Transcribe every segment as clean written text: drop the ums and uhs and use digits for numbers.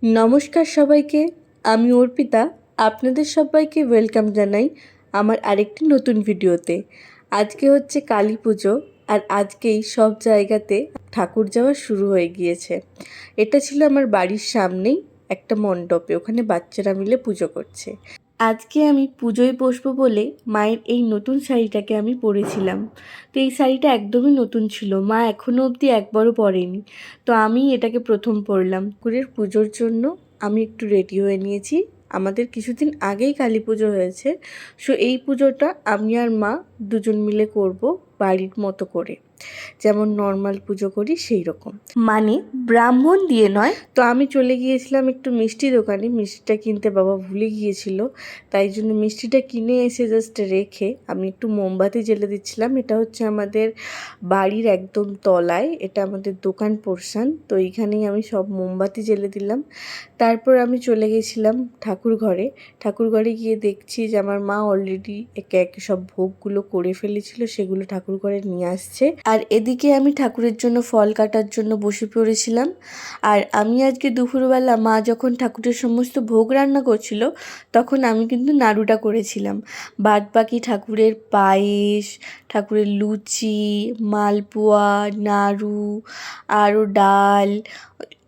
নমস্কার সবাইকে, আমি অর্পিতা। আপনাদের সবাইকে ওয়েলকাম জানাই আমার আরেকটি নতুন ভিডিওতে। আজকে হচ্ছে কালী পুজো, আর আজকেই সব জায়গাতে ঠাকুর যাওয়া শুরু হয়ে গিয়েছে। এটা ছিল আমার বাড়ির সামনেই একটা মণ্ডপে, ওখানে বাচ্চারা মিলে পুজো করছে। আজকে আমি পুজোয় বসবো বলে মায়ের এই নতুন শাড়িটাকে আমি পরেছিলাম। তো এই শাড়িটা একদমই নতুন ছিল, মা এখনও অবধি একবারও পরেনি। তো আমি এটাকে প্রথম পরলাম। ঠাকুরের পুজোর জন্য আমি একটু রেডি হয়ে নিয়েছি। আমাদের কিছুদিন আগেই কালী পুজো হয়েছে, সো এই পুজোটা আমি আর মা দুজন মিলে করব বাড়ির মতো করে, যেমন নর্মাল পুজো করি সেই রকম, মানে ব্রাহ্মণ দিয়ে নয়। তো আমি চলে গিয়েছিলাম একটু মিষ্টি দোকানে, মিষ্টিটা কিনতে বাবা ভুলে গিয়েছিল, তাই জন্য মিষ্টিটা কিনে এসে জাস্ট রেখে আমি একটু মোমবাতি জ্বেলে দিচ্ছিলাম। এটা হচ্ছে আমাদের বাড়ির একদম তলায়, এটা আমাদের দোকান পোর্শন, তো এইখানেই আমি সব মোমবাতি জ্বেলে দিলাম। তারপর আমি চলে গেছিলাম ঠাকুর ঘরে গিয়ে দেখছি যে আমার মা অলরেডি একে একে সব ভোগগুলো করে ফেলেছিল, সেগুলো ঠাকুর ঘরে নিয়ে আসছে। আর এদিকে আমি ঠাকুরের জন্য ফল কাটার জন্য বসে পড়েছিলাম। আর আমি আজকে দুপুরবেলা মা যখন ঠাকুরের সমস্ত ভোগ রান্না করছিল, তখন আমি কিন্তু নাড়ুটা করেছিলাম। বাদ বাকি ঠাকুরের পায়েস, ঠাকুরের লুচি, মালপোয়া, নাড়ু, আরও ডাল,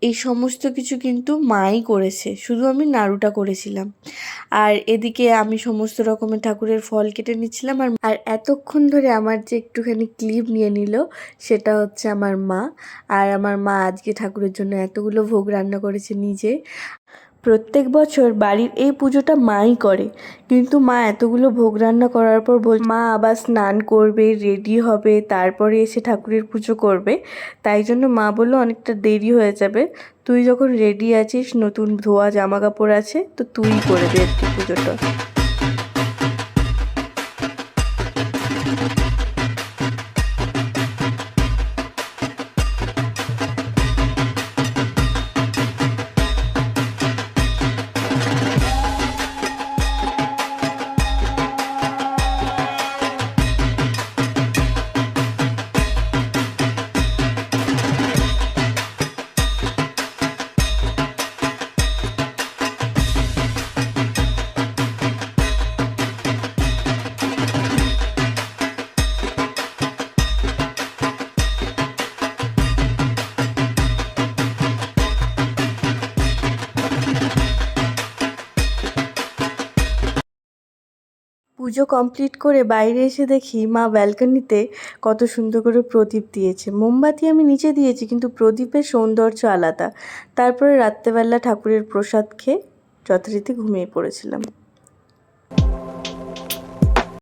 এই সমস্ত কিছু কিন্তু মাই করেছে, শুধু আমি নাড়ুটা করেছিলাম। আর এদিকে আমি সমস্ত রকমের ঠাকুরের ফল কেটে নিচ্ছিলাম। আর এতক্ষণ ধরে আমার যে একটুখানি ক্লিপ নিয়ে নিল, সেটা হচ্ছে আমার মা। আর আমার মা আজকে ঠাকুরের জন্য এতগুলো ভোগ রান্না করেছে নিজে। প্রত্যেক বছর বাড়ির এই পুজোটা মাই করে, কিন্তু মা এতগুলো ভোগ রান্না করার পর মা আবার স্নান করবে, রেডি হবে, তারপরে এসে ঠাকুরের পুজো করবে। তাই জন্য মা বললো অনেকটা দেরি হয়ে যাবে, তুই যখন রেডি আছিস, নতুন ধোয়া জামা কাপড় আছে, তো তুই করে দে একটু পুজোটা। পুজো কমপ্লিট করে বাইরে এসে দেখি মা ব্যালকনিতে কত সুন্দর করে প্রদীপ দিয়েছে। মোমবাতি আমি নিচে দিয়েছি, কিন্তু প্রদীপের সৌন্দর্য আলাদা। তারপরে রাত্রেবেলা ঠাকুরের প্রসাদ খেয়ে যথারীতি ঘুমিয়ে পড়েছিলাম।